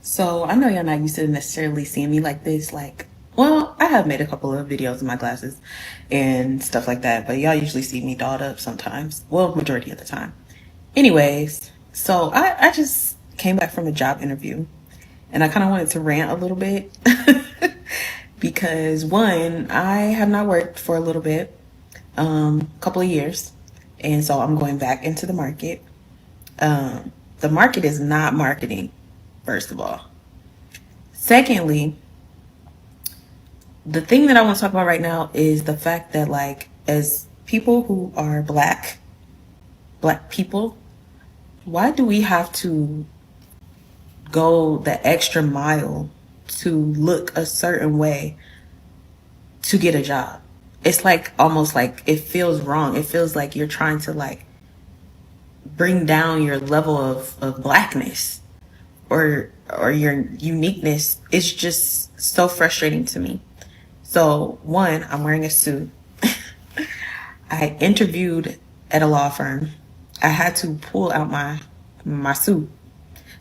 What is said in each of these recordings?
So I know y'all not used to necessarily seeing me like this. Well, I have made a couple of videos of my glasses and stuff like that, but y'all usually see me dolled up sometimes. Well, majority of the time. Anyways, so I just came back from a job interview and I kind of wanted to rant a little bit because one, I have not worked for a little bit, couple of years, and so I'm going back into the market. The market is not marketing, first of all. Secondly, the thing that I want to talk about right now is the fact that, like, as people who are black people, why do we have to go the extra mile to look a certain way to get a job? It's like almost like it feels wrong. It feels like you're trying to like bring down your level of blackness or your uniqueness. It's just so frustrating to me. So one, I'm wearing a suit. I interviewed at a law firm. I had to pull out my suit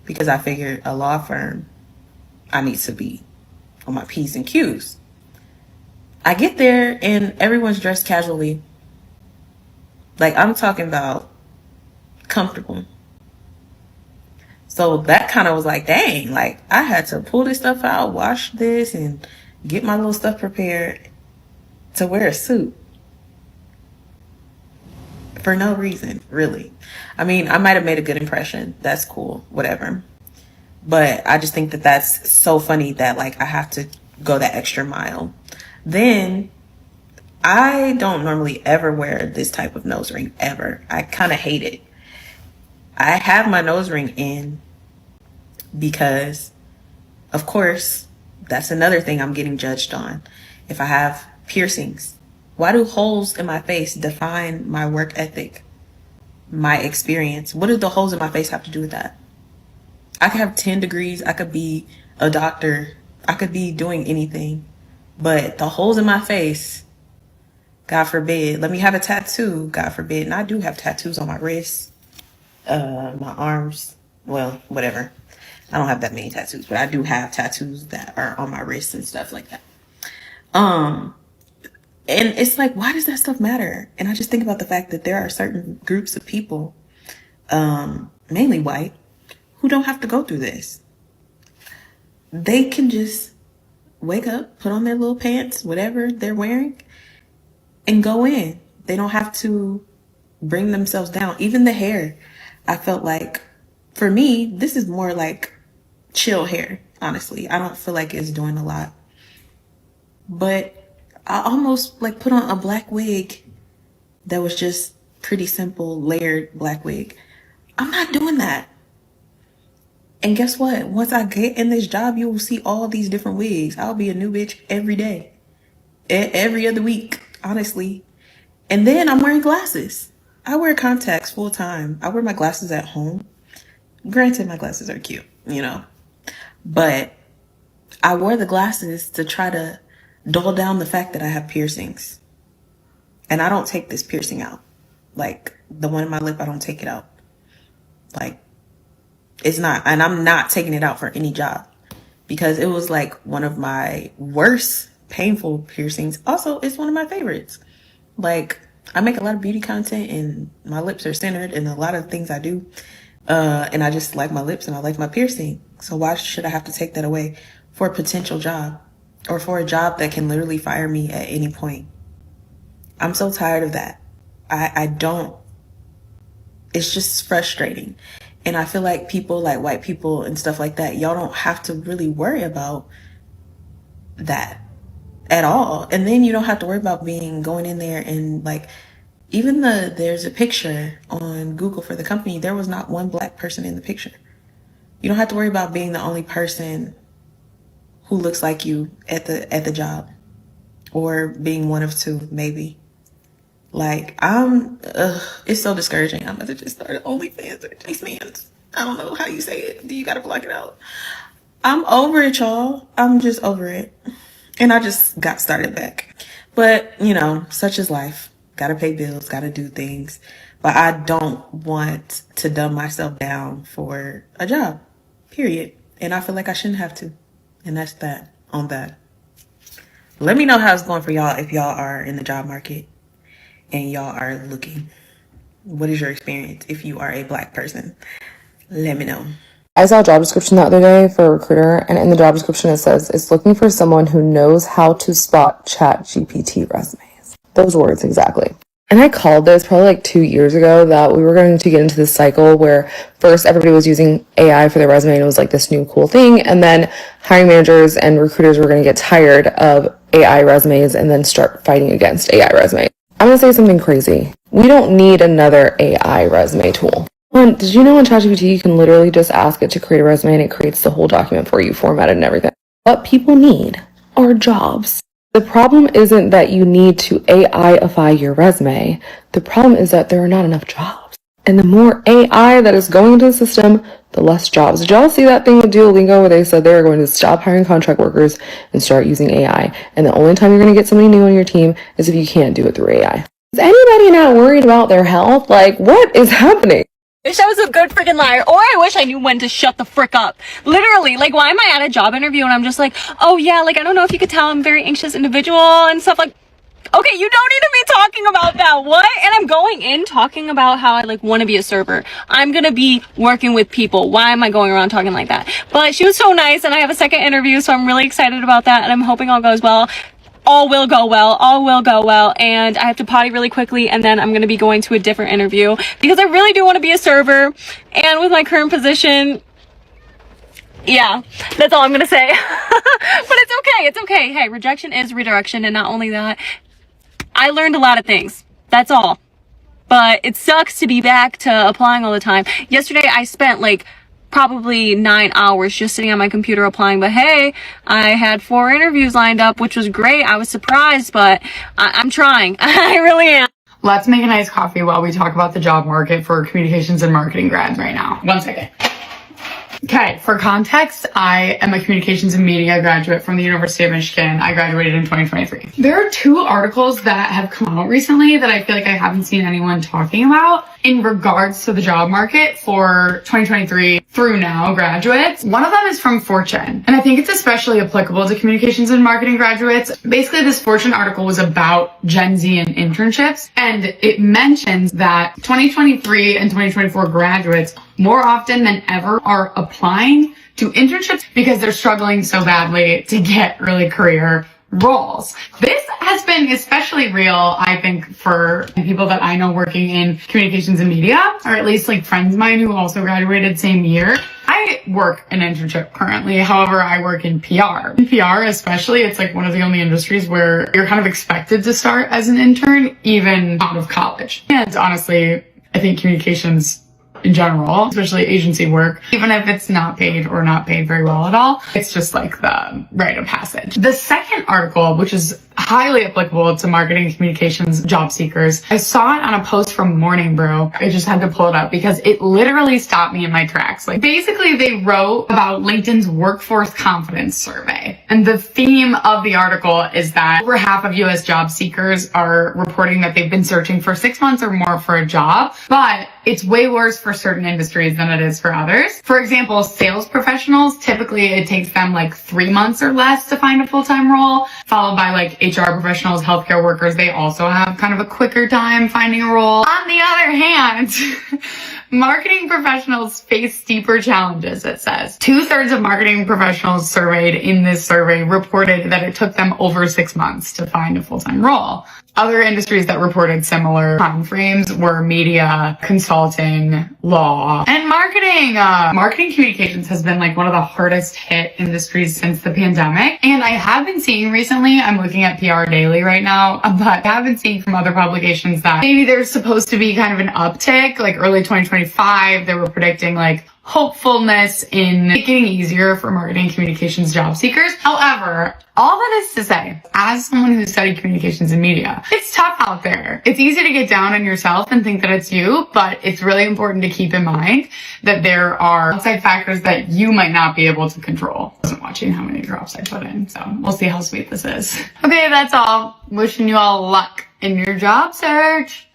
because I figured a law firm, I need to be on my P's and Q's. I get there and everyone's dressed casually. Like, I'm talking about comfortable. So that kind of was like, dang, like I had to pull this stuff out, wash this, and get my little stuff prepared to wear a suit for no reason, really. I mean, I might have made a good impression. That's cool, whatever. But I just think that that's so funny that like I have to go that extra mile. Then I don't normally ever wear this type of nose ring ever. I kind of hate it. I have my nose ring in because, of course, that's another thing I'm getting judged on. If I have piercings, why do holes in my face define my work ethic, my experience? What do the holes in my face have to do with that? I could have 10 degrees. I could be a doctor. I could be doing anything. But the holes in my face, God forbid. Let me have a tattoo, God forbid. And I do have tattoos on my wrists, my arms. Well, whatever. I don't have that many tattoos, but I do have tattoos that are on my wrists and stuff like that. Um, and it's like, why does that stuff matter? And I just think about the fact that there are certain groups of people, mainly white, who don't have to go through this. They can just wake up, put on their little pants, whatever they're wearing, and go in. They don't have to bring themselves down. Even the hair, I felt like, for me, this is more like chill hair, honestly. I don't feel like it's doing a lot. But I almost like put on a black wig that was just pretty simple, layered black wig. I'm not doing that. And guess what? Once I get in this job, you will see all these different wigs. I'll be a new bitch every day, every other week, honestly. And then I'm wearing glasses. I wear contacts full time. I wear my glasses at home. Granted, my glasses are cute, but I wore the glasses to try to dull down the fact that I have piercings. And I don't take this piercing out. Like the one in my lip, I don't take it out. Like, it's not, and I'm not taking it out for any job because it was like one of my worst painful piercings. Also, it's one of my favorites. Like, I make a lot of beauty content and my lips are centered in a lot of things I do. And I just like my lips and I like my piercing. So why should I have to take that away for a potential job or for a job that can literally fire me at any point? I'm so tired of that. I don't, it's just frustrating. And I feel like people like white people and stuff like that, y'all don't have to really worry about that at all. And then you don't have to worry about going in there and like, even there's a picture on Google for the company. There was not one black person in the picture. You don't have to worry about being the only person who looks like you at the job, or being one of two, maybe. Like, it's so discouraging. I'm about to just start OnlyFans or JaceMans. I don't know how you say it. Do you gotta block it out? I'm over it, y'all. I'm just over it. And I just got started back. But, such is life. Gotta pay bills, gotta do things. But I don't want to dumb myself down for a job, period. And I feel like I shouldn't have to. And that's that on that. Let me know how it's going for y'all if y'all are in the job market and y'all are looking. What is your experience if you are a Black person? Let me know. I saw a job description the other day for a recruiter, and in the job description it says it's looking for someone who knows how to spot ChatGPT resumes. Those words exactly. And I called this probably like 2 years ago that we were going to get into this cycle where first everybody was using AI for their resume and it was like this new cool thing. And then hiring managers and recruiters were going to get tired of AI resumes and then start fighting against AI resumes. I'm going to say something crazy. We don't need another AI resume tool. One, did you know in ChatGPT you can literally just ask it to create a resume and it creates the whole document for you, formatted and everything? What people need are jobs. The problem isn't that you need to AIify your resume. The problem is that there are not enough jobs. And the more AI that is going into the system, the less jobs. Did y'all see that thing with Duolingo where they said they were going to stop hiring contract workers and start using AI? And the only time you're going to get somebody new on your team is if you can't do it through AI. Is anybody not worried about their health? Like, what is happening? Wish I was a good freaking liar, or I wish I knew when to shut the frick up. Literally, like, why am I at a job interview and I'm just like, oh yeah, like, I don't know if you could tell I'm a very anxious individual and stuff like, okay, you don't need to be talking about that, what? And I'm going in talking about how I, like, want to be a server. I'm gonna be working with people. Why am I going around talking like that? But she was so nice, and I have a second interview, so I'm really excited about that, and I'm hoping all goes well. All will go well, and I have to potty really quickly, and then I'm going to be going to a different interview because I really do want to be a server, and with my current position, yeah, that's all I'm going to say. But it's okay. Hey, rejection is redirection, and not only that, I learned a lot of things. That's all. But it sucks to be back to applying all the time. Yesterday, I spent like probably 9 hours just sitting on my computer applying, but hey, I had 4 interviews lined up, which was great. I was surprised, but I'm trying. I really am. Let's make a nice coffee while we talk about the job market for communications and marketing grads right now. 1 second. Okay, for context, I am a communications and media graduate from the University of Michigan. I graduated in 2023. There are 2 articles that have come out recently that I feel like I haven't seen anyone talking about in regards to the job market for 2023 through now graduates. One of them is from Fortune, and I think it's especially applicable to communications and marketing graduates. Basically, this Fortune article was about Gen Z and internships, and it mentions that 2023 and 2024 graduates more often than ever are applying to internships because they're struggling so badly to get really career roles. This has been especially real, I think, for people that I know working in communications and media, or at least like friends of mine who also graduated same year. I work an internship currently. However, I work in PR. In PR especially, it's like one of the only industries where you're kind of expected to start as an intern, even out of college. And honestly, I think communications in general, especially agency work, even if it's not paid or not paid very well at all, it's just like the rite of passage. The second article, which is highly applicable to marketing and communications job seekers, I saw it on a post from Morning Brew. I just had to pull it up because it literally stopped me in my tracks. Like, basically they wrote about LinkedIn's workforce confidence survey. And the theme of the article is that over half of US job seekers are reporting that they've been searching for 6 months or more for a job, but it's way worse for certain industries than it is for others. For example, sales professionals, typically it takes them like 3 months or less to find a full-time role, followed by like HR professionals, healthcare workers. They also have kind of a quicker time finding a role. On the other hand, marketing professionals face steeper challenges, it says. 2/3 of marketing professionals surveyed in this survey reported that it took them over 6 months to find a full-time role. Other industries that reported similar timeframes were media, consulting, law, and marketing. Marketing communications has been like one of the hardest hit industries since the pandemic. And I have been seeing recently, I'm looking at PR Daily right now, but I have been seeing from other publications that maybe there's supposed to be kind of an uptick, like early 2025, they were predicting like hopefulness in getting easier for marketing communications job seekers. However, all that is to say, as someone who studied communications and media, it's tough out there. It's easy to get down on yourself and think that it's you, but it's really important to keep in mind that there are outside factors that you might not be able to control. I wasn't watching how many drops I put in, so we'll see how sweet this is. Okay, that's all. Wishing you all luck in your job search.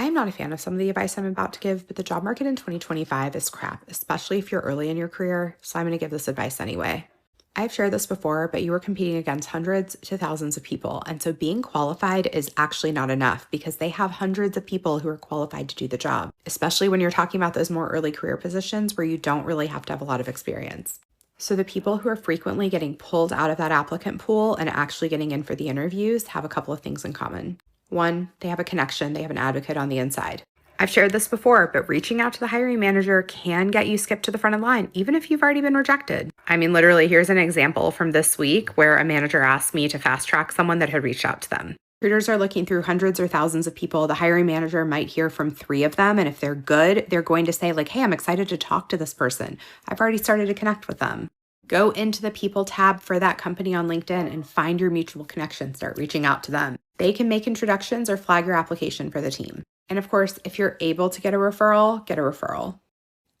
I am not a fan of some of the advice I'm about to give, but the job market in 2025 is crap, especially if you're early in your career, so I'm going to give this advice anyway. I've shared this before, but you are competing against hundreds to thousands of people, and so being qualified is actually not enough because they have hundreds of people who are qualified to do the job, especially when you're talking about those more early career positions where you don't really have to have a lot of experience. So the people who are frequently getting pulled out of that applicant pool and actually getting in for the interviews have a couple of things in common. One, they have a connection, they have an advocate on the inside. I've shared this before, but reaching out to the hiring manager can get you skipped to the front of the line, even if you've already been rejected. I mean, literally, here's an example from this week where a manager asked me to fast track someone that had reached out to them. Recruiters are looking through hundreds or thousands of people. The hiring manager might hear from 3 of them, and if they're good, they're going to say like, hey, I'm excited to talk to this person. I've already started to connect with them. Go into the people tab for that company on LinkedIn and find your mutual connection. Start reaching out to them. They can make introductions or flag your application for the team. And of course, if you're able to get a referral, get a referral.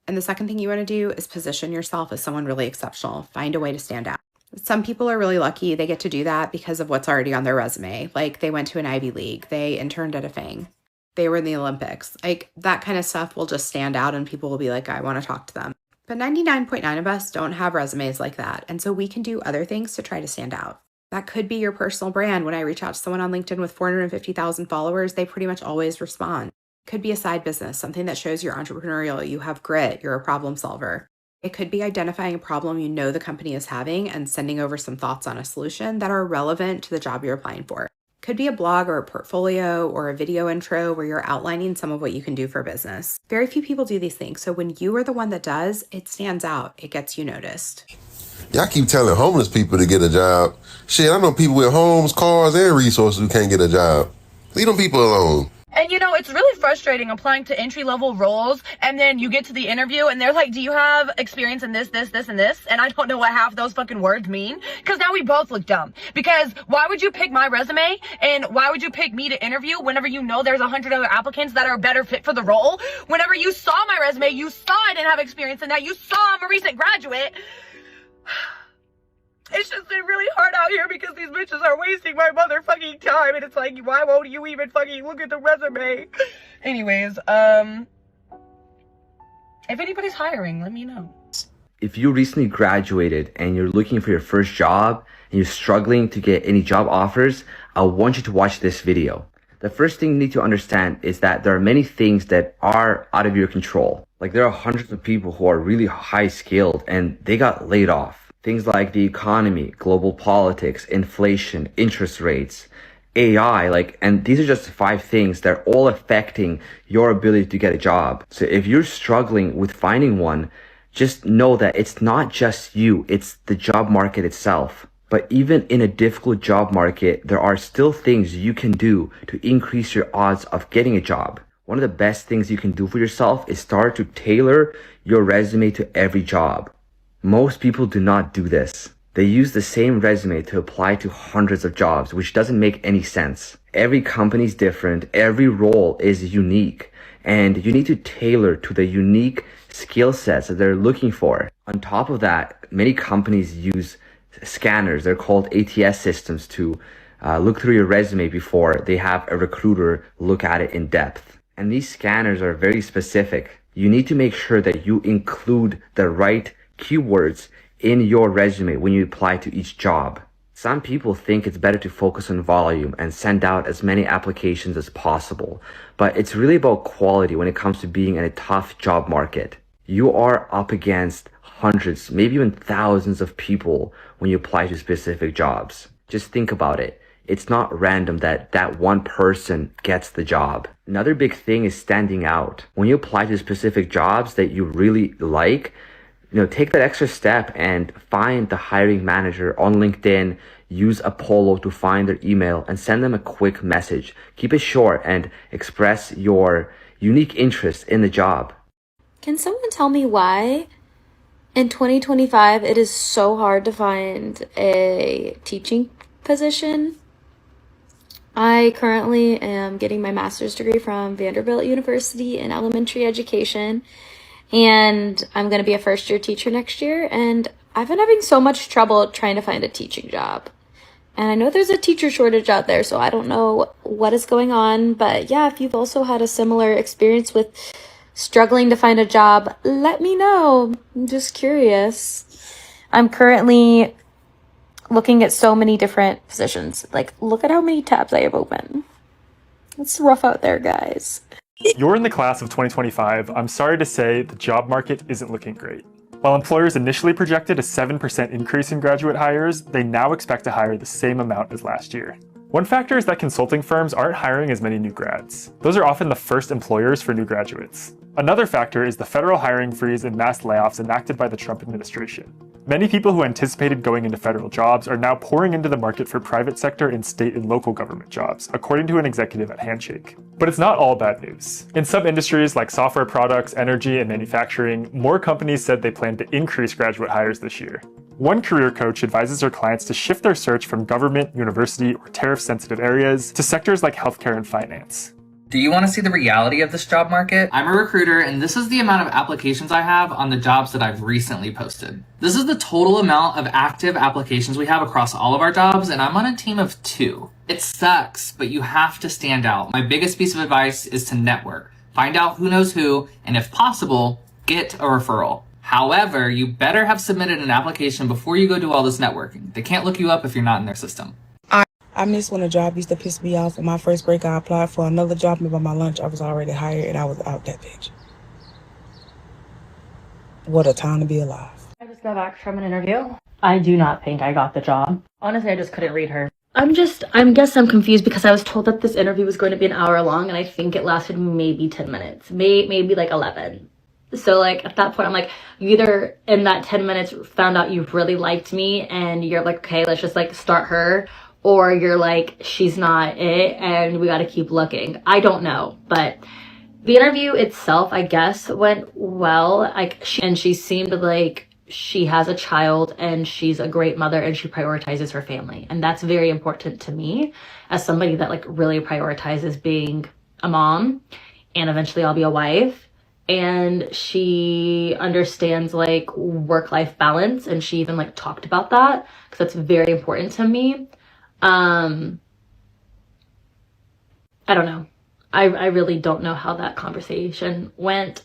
And the second thing you want to do is position yourself as someone really exceptional. Find a way to stand out. Some people are really lucky. They get to do that because of what's already on their resume. Like they went to an Ivy League. They interned at a FANG. They were in the Olympics. Like that kind of stuff will just stand out and people will be like, I want to talk to them. But 99.9% of us don't have resumes like that. And so we can do other things to try to stand out. That could be your personal brand. When I reach out to someone on LinkedIn with 450,000 followers, they pretty much always respond. Could be a side business, something that shows you're entrepreneurial, you have grit, you're a problem solver. It could be identifying a problem you know the company is having and sending over some thoughts on a solution that are relevant to the job you're applying for. Could be a blog or a portfolio or a video intro where you're outlining some of what you can do for business. Very few people do these things, so when you are the one that does, it stands out. It gets you noticed. Y'all keep telling homeless people to get a job. Shit, I know people with homes, cars, and resources who can't get a job. Leave them people alone. And you know, it's really frustrating applying to entry-level roles and then you get to the interview and they're like, do you have experience in this, this, this, and this? And I don't know what half those fucking words mean because now we both look dumb. Because why would you pick my resume and why would you pick me to interview whenever you know there's 100 other applicants that are a better fit for the role? Whenever you saw my resume, you saw I didn't have experience in that. You saw I'm a recent graduate. It's just been really hard out here because these bitches are wasting my motherfucking time. And it's like, why won't you even fucking look at the resume? Anyways, if anybody's hiring, let me know. If you recently graduated and you're looking for your first job and you're struggling to get any job offers, I want you to watch this video. The first thing you need to understand is that there are many things that are out of your control. Like there are hundreds of people who are really high skilled and they got laid off. Things like the economy, global politics, inflation, interest rates, AI, and these are just 5 things that are all affecting your ability to get a job. So if you're struggling with finding one, just know that it's not just you, it's the job market itself. But even in a difficult job market, there are still things you can do to increase your odds of getting a job. One of the best things you can do for yourself is start to tailor your resume to every job. Most people do not do this. They use the same resume to apply to hundreds of jobs, which doesn't make any sense. Every company is different. Every role is unique. And you need to tailor to the unique skill sets that they're looking for. On top of that, many companies use scanners. They're called ATS systems to look through your resume before they have a recruiter look at it in depth. And these scanners are very specific. You need to make sure that you include the right keywords in your resume when you apply to each job. Some people think it's better to focus on volume and send out as many applications as possible, but it's really about quality when it comes to being in a tough job market. You are up against hundreds, maybe even thousands of people when you apply to specific jobs. Just think about it. It's not random that one person gets the job. Another big thing is standing out. When you apply to specific jobs that you really like, take that extra step and find the hiring manager on LinkedIn, use Apollo to find their email and send them a quick message. Keep it short and express your unique interest in the job. Can someone tell me why in 2025 it is so hard to find a teaching position? I currently am getting my master's degree from Vanderbilt University in elementary education. And I'm going to be a first-year teacher next year, and I've been having so much trouble trying to find a teaching job. And I know there's a teacher shortage out there, so I don't know what is going on. But yeah, if you've also had a similar experience with struggling to find a job, let me know. I'm just curious. I'm currently looking at so many different positions. Like, look at how many tabs I have open. It's rough out there, guys. You're in the class of 2025. I'm sorry to say the job market isn't looking great. While employers initially projected a 7% increase in graduate hires, they now expect to hire the same amount as last year. One factor is that consulting firms aren't hiring as many new grads. Those are often the first employers for new graduates. Another factor is the federal hiring freeze and mass layoffs enacted by the Trump administration. Many people who anticipated going into federal jobs are now pouring into the market for private sector and state and local government jobs, according to an executive at Handshake. But it's not all bad news. In some industries like software products, energy, and manufacturing, more companies said they plan to increase graduate hires this year. One career coach advises her clients to shift their search from government, university, or tariff-sensitive areas to sectors like healthcare and finance. Do you want to see the reality of this job market? I'm a recruiter, and this is the amount of applications I have on the jobs that I've recently posted. This is the total amount of active applications we have across all of our jobs, and I'm on a team of 2. It sucks, but you have to stand out. My biggest piece of advice is to network. Find out who knows who, and if possible, get a referral. However, you better have submitted an application before you go do all this networking. They can't look you up if you're not in their system. I miss when a job used to piss me off. On my first break, I applied for another job, and by my lunch, I was already hired, and I was out that bitch. What a time to be alive. I just got back from an interview. I do not think I got the job. Honestly, I just couldn't read her. I guess I'm confused because I was told that this interview was going to be an hour long, and I think it lasted maybe 10 minutes, maybe like 11. So like at that point, I'm like, you either in that 10 minutes found out you really liked me and you're like, okay, let's just like start her, or you're like, she's not it and we got to keep looking. I don't know, but the interview itself, I guess, went well. Like she seemed like she has a child and she's a great mother and she prioritizes her family. And that's very important to me as somebody that like really prioritizes being a mom, and eventually I'll be a wife. And she understands like work-life balance, and she even like talked about that because that's very important to me. I don't know. I really don't know how that conversation went.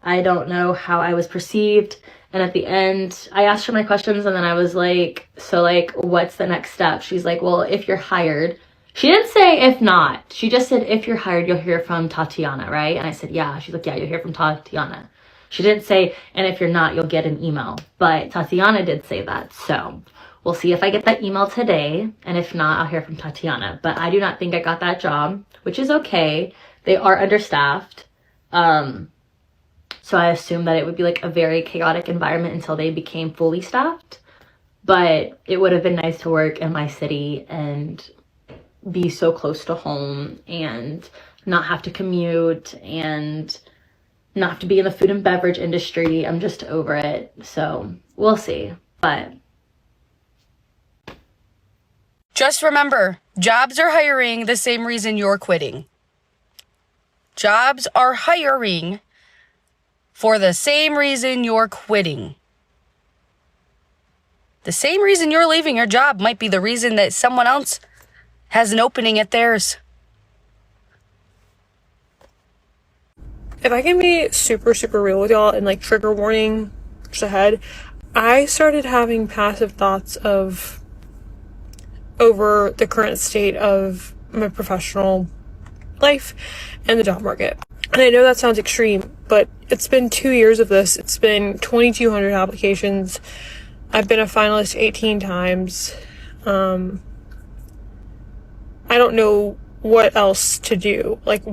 I don't know how I was perceived. And at the end, I asked her my questions, and then I was like, so like, what's the next step? She's like, well, if you're hired. She didn't say if not. She just said, if you're hired, you'll hear from Tatiana, right? And I said, yeah. She's like, yeah, you'll hear from Tatiana. She didn't say, and if you're not, you'll get an email. But Tatiana did say that. So we'll see if I get that email today. And if not, I'll hear from Tatiana. But I do not think I got that job, which is okay. They are understaffed. So I assumed that it would be like a very chaotic environment until they became fully staffed. But it would have been nice to work in my city and be so close to home and not have to commute and not have to be in the food and beverage industry. I'm just over it. So we'll see. But just remember, jobs are hiring the same reason you're quitting. Jobs are hiring for the same reason you're quitting. The same reason you're leaving your job might be the reason that someone else has an opening at theirs. If I can be super real with y'all, and like trigger warning just ahead, I started having passive thoughts over the current state of my professional life and the job market. And I know that sounds extreme, but it's been 2 years of this. It's been 2,200 applications. I've been a finalist 18 times. I don't know what else to do. Like,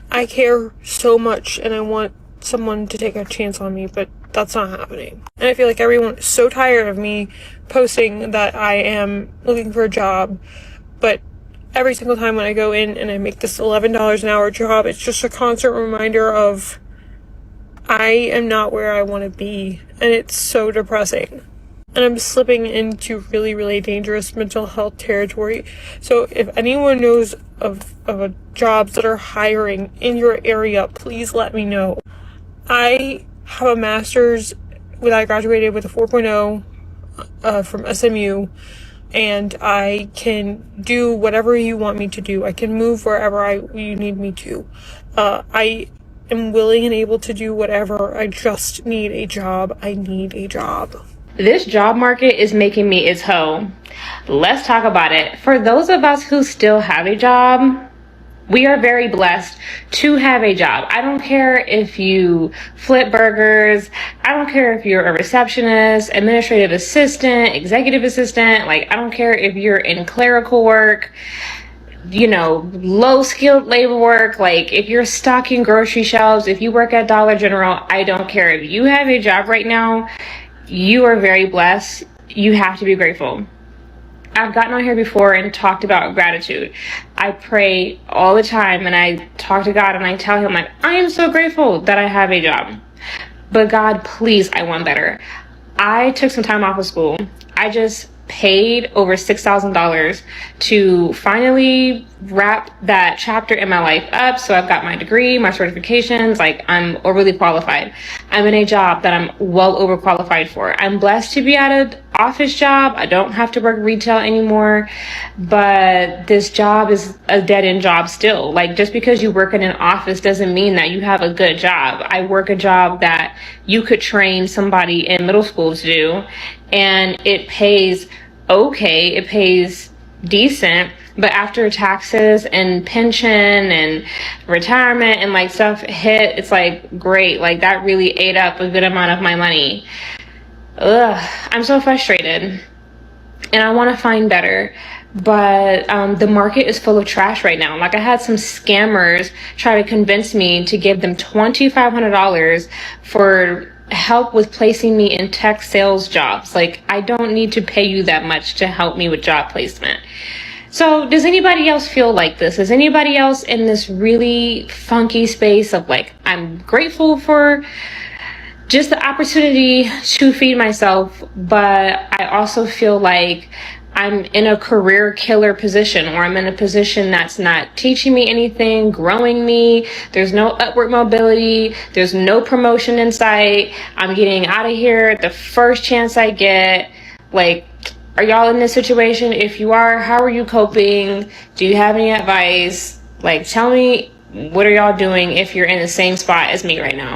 I care so much and I want someone to take a chance on me, but that's not happening. And I feel like everyone is so tired of me posting that I am looking for a job, but every single time when I go in and I make this $11 an hour job, it's just a constant reminder of I am not where I want to be, and it's so depressing. And I'm slipping into really dangerous mental health territory. So if anyone knows of jobs that are hiring in your area, please let me know. I have a master's I graduated with a 4.0 from SMU and I can do whatever you want me to do. I can move wherever you need me to. I am willing and able to do whatever. I just need a job. I need a job. This job market is making me its hoe. Let's talk about it. For those of us who still have a job, we are very blessed to have a job. I don't care if you flip burgers. I don't care if you're a receptionist, administrative assistant, executive assistant. Like, I don't care if you're in clerical work, you know, low skilled labor work. Like, if you're stocking grocery shelves, if you work at Dollar General, I don't care. If you have a job right now, you are very blessed. You have to be grateful. I've gotten on here before and talked about gratitude. I pray all the time and I talk to God and I tell him, like, I am so grateful that I have a job. But God, please, I want better. I took some time off of school. I just paid over $6,000 to finally wrap that chapter in my life up. So I've got my degree, my certifications, like I'm overly qualified. I'm in a job that I'm well overqualified for. I'm blessed to be at an office job. I don't have to work retail anymore, but this job is a dead-end job still. Like, just because you work in an office doesn't mean that you have a good job. I work a job that you could train somebody in middle school to do, and it pays okay, it pays decent, but after taxes and pension and retirement and like stuff hit, it's like great, like that really ate up a good amount of my money. I'm so frustrated and I want to find better, but the market is full of trash right now. Like, I had some scammers try to convince me to give them $2,500 for help with placing me in tech sales jobs. Like, I don't need to pay you that much to help me with job placement. So does anybody else feel like this? Is anybody else in this really funky space of like, I'm grateful for just the opportunity to feed myself, but I also feel like I'm in a career killer position, or I'm in a position that's not teaching me anything, growing me. There's no upward mobility. There's no promotion in sight. I'm getting out of here the first chance I get. Like, are y'all in this situation? If you are, how are you coping? Do you have any advice? Like, tell me, what are y'all doing if you're in the same spot as me right now?